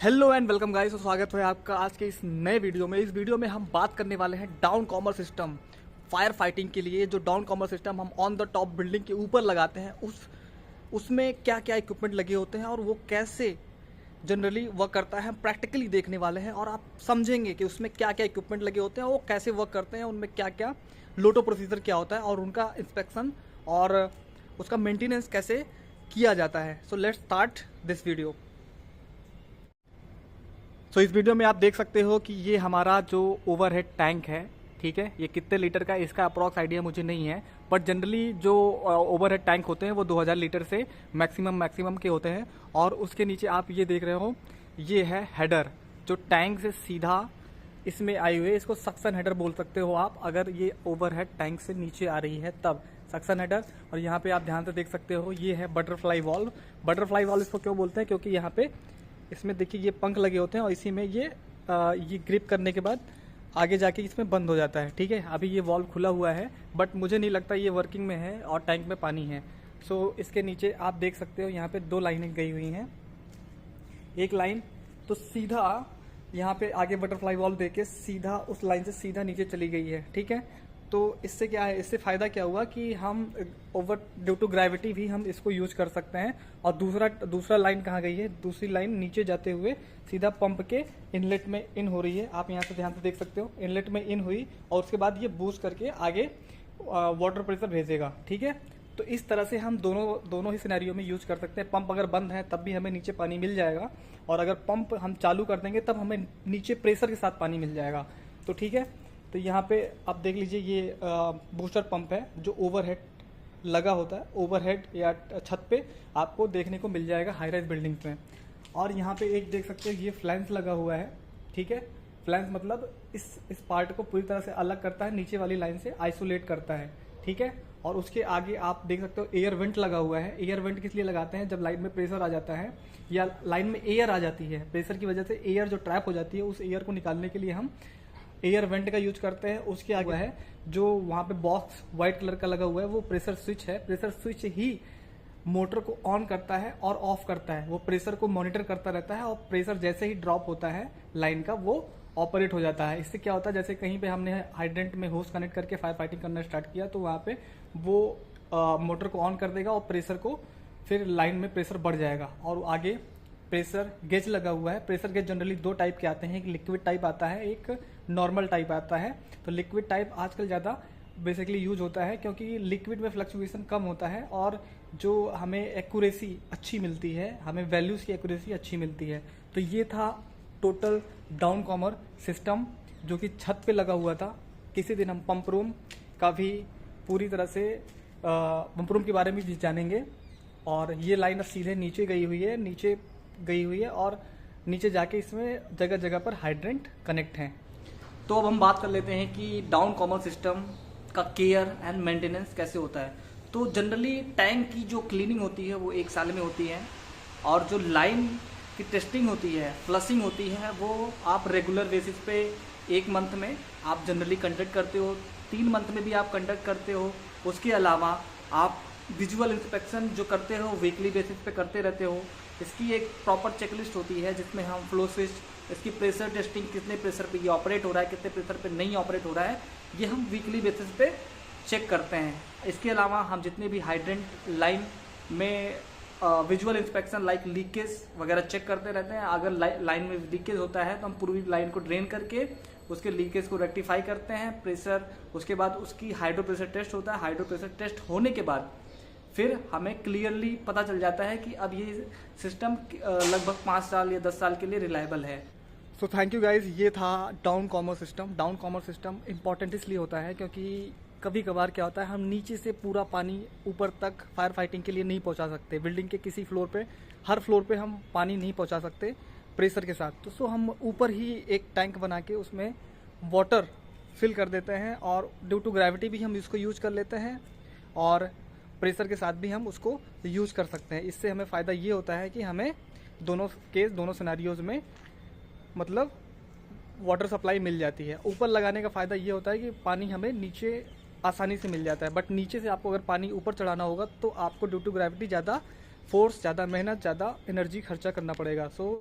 Hello and welcome guys, तो स्वागत है आपका आज के इस नए वीडियो में। इस वीडियो में हम बात करने वाले हैं downcomer system fire fighting के लिए। जो डाउन कॉमर सिस्टम हम ऑन द टॉप बिल्डिंग के ऊपर लगाते हैं, उसमें क्या क्या इक्विपमेंट लगे होते हैं और वो कैसे जनरली वर्क करता है, हम प्रैक्टिकली देखने वाले हैं। और आप समझेंगे कि उसमें क्या क्या इक्विपमेंट लगे होते हैं, वो कैसे वर्क करते हैं, उनमें क्या क्या लोटो प्रोसीजर क्या होता है और उनका इंस्पेक्शन और उसका मेंटेनेंस कैसे किया जाता है। So let's start this video. सो इस वीडियो में आप देख सकते हो कि ये हमारा जो ओवरहेड टैंक है, ठीक है। ये कितने लीटर का है इसका अप्रॉक्स आइडिया मुझे नहीं है, बट जनरली जो ओवरहेड टैंक होते हैं वो 2000 लीटर से मैक्सिमम के होते हैं। और उसके नीचे आप ये देख रहे हो, ये है हेडर जो टैंक से सीधा इसमें आई हुई है। इसको सक्शन हेडर बोल सकते हो आप, अगर ये ओवरहेड टैंक से नीचे आ रही है तब सक्शन हेडर। और यहाँ पे आप ध्यान से देख सकते हो, ये है बटरफ्लाई वॉल्व। बटरफ्लाई वॉल्व इसको क्यों बोलते हैं, क्योंकि यहाँ पे इसमें देखिए ये पंख लगे होते हैं और इसी में ये ग्रिप करने के बाद आगे जाके इसमें बंद हो जाता है, ठीक है। अभी ये वॉल्व खुला हुआ है, बट मुझे नहीं लगता ये वर्किंग में है और टैंक में पानी है। सो इसके नीचे आप देख सकते हो यहाँ पे 2 लाइनें गई हुई हैं। एक लाइन तो सीधा यहाँ पे आगे बटरफ्लाई वॉल्व देके सीधा उस लाइन से सीधा नीचे चली गई है, ठीक है। तो इससे क्या है, इससे फायदा क्या हुआ कि हम ओवर ड्यू टू ग्रेविटी भी हम इसको यूज कर सकते हैं। और दूसरा लाइन कहाँ गई है, दूसरी लाइन नीचे जाते हुए सीधा पंप के इनलेट में इन हो रही है। आप यहाँ से ध्यान से देख सकते हो, इनलेट में इन हुई और उसके बाद ये बूस्ट करके आगे वाटर प्रेशर भेजेगा, ठीक है। तो इस तरह से हम दोनों ही सिनेरियो में यूज कर सकते हैं। पंप अगर बंद है तब भी हमें नीचे पानी मिल जाएगा, और अगर पंप हम चालू कर देंगे तब हमें नीचे प्रेशर के साथ पानी मिल जाएगा। तो ठीक है, तो यहाँ पे आप देख लीजिए, ये बूस्टर पंप है जो ओवरहेड लगा होता है। ओवरहेड या छत पे आपको देखने को मिल जाएगा हाई राइज बिल्डिंग्स में। और यहाँ पे एक देख सकते हो, ये फ्लैंस लगा हुआ है, ठीक है। फ्लैंस मतलब इस पार्ट को पूरी तरह से अलग करता है, नीचे वाली लाइन से आइसोलेट करता है, ठीक है। और उसके आगे आप देख सकते हो एयर वेंट लगा हुआ है। एयर वेंट किस लिए लगाते हैं, जब लाइन में प्रेशर आ जाता है या लाइन में एयर आ जाती है, प्रेशर की वजह से एयर जो ट्रैप हो जाती है, उस एयर को निकालने के लिए हम एयर वेंट का यूज करते हैं। उसके आगे है जो वहां पे बॉक्स व्हाइट कलर का लगा हुआ है, वो प्रेशर स्विच है। प्रेशर स्विच ही मोटर को ऑन करता है और ऑफ करता है, वो प्रेशर को मॉनिटर करता रहता है। और प्रेशर जैसे ही ड्रॉप होता है लाइन का, वो ऑपरेट हो जाता है। इससे क्या होता है, जैसे कहीं पे हमने हाइड्रेंट में होस कनेक्ट करके फायर फाइटिंग करना स्टार्ट किया, तो वहां पे वो मोटर को ऑन कर देगा और प्रेशर को, फिर लाइन में प्रेशर बढ़ जाएगा। और आगे प्रेशर गेज लगा हुआ है। प्रेशर गेज जनरली 2 टाइप के आते हैं, एक लिक्विड टाइप आता है, एक नॉर्मल टाइप आता है। तो लिक्विड टाइप आजकल ज़्यादा बेसिकली यूज होता है, क्योंकि लिक्विड में फ्लक्चुएशन कम होता है और जो हमें एक्यूरेसी अच्छी मिलती है, हमें वैल्यूज़ की एक्यूरेसी अच्छी मिलती है। तो ये था टोटल डाउन कॉमर सिस्टम जो कि छत पे लगा हुआ था। किसी दिन हम पंप रूम का भी पूरी तरह से पंप रूम के बारे में भी जानेंगे। और ये लाइन अब सीधे नीचे गई हुई है और नीचे जाके इसमें जगह जगह पर हाइड्रेंट कनेक्ट हैं। तो अब हम बात कर लेते हैं कि डाउन कॉमर सिस्टम का केयर एंड मेंटेनेंस कैसे होता है। तो जनरली टैंक की जो क्लीनिंग होती है वो 1 साल में होती है, और जो लाइन की टेस्टिंग होती है, फ्लशिंग होती है, वो आप रेगुलर बेसिस पे 1 मंथ में आप जनरली कंडक्ट करते हो, 3 मंथ में भी आप कंडक्ट करते हो। उसके अलावा आप विजुअल इंस्पेक्शन जो करते हो वीकली बेसिस पे करते रहते हो। इसकी एक प्रॉपर चेकलिस्ट होती है जिसमें हम फ्लो स्विच, इसकी प्रेशर टेस्टिंग, कितने प्रेशर पे ये ऑपरेट हो रहा है, कितने प्रेशर पे नहीं ऑपरेट हो रहा है, ये हम वीकली बेसिस पे चेक करते हैं। इसके अलावा हम जितने भी हाइड्रेंट लाइन में विजुअल इंस्पेक्शन लाइक लीकेज वगैरह चेक करते रहते हैं। अगर लाइन में लीकेज होता है तो हम पूरी लाइन को ड्रेन करके उसके लीकेज को रेक्टिफाई करते हैं। प्रेशर, उसके बाद उसकी हाइड्रो प्रेशर टेस्ट होता है। हाइड्रो प्रेशर टेस्ट होने के बाद फिर हमें क्लियरली पता चल जाता है कि अब ये सिस्टम लगभग 5 साल या 10 साल के लिए रिलायबल है। सो थैंक यू गाइज, ये था downcomer system. Downcomer system important इसलिए होता है क्योंकि कभी कभार क्या होता है, हम नीचे से पूरा पानी ऊपर तक फायर फाइटिंग के लिए नहीं पहुंचा सकते। बिल्डिंग के किसी फ्लोर पे, हर फ्लोर पे हम पानी नहीं पहुंचा सकते प्रेशर के साथ। तो हम ऊपर ही एक टैंक बना के उसमें वाटर फिल कर देते हैं, और ड्यू टू ग्रेविटी भी हम इसको यूज कर लेते हैं और प्रेशर के साथ भी हम उसको यूज कर सकते हैं। इससे हमें फ़ायदा ये होता है कि हमें दोनों सिनेरियोज में मतलब वाटर सप्लाई मिल जाती है। ऊपर लगाने का फ़ायदा ये होता है कि पानी हमें नीचे आसानी से मिल जाता है, बट नीचे से आपको अगर पानी ऊपर चढ़ाना होगा तो आपको ड्यू टू ग्रेविटी ज़्यादा फोर्स, ज़्यादा मेहनत, ज़्यादा एनर्जी खर्चा करना पड़ेगा। सो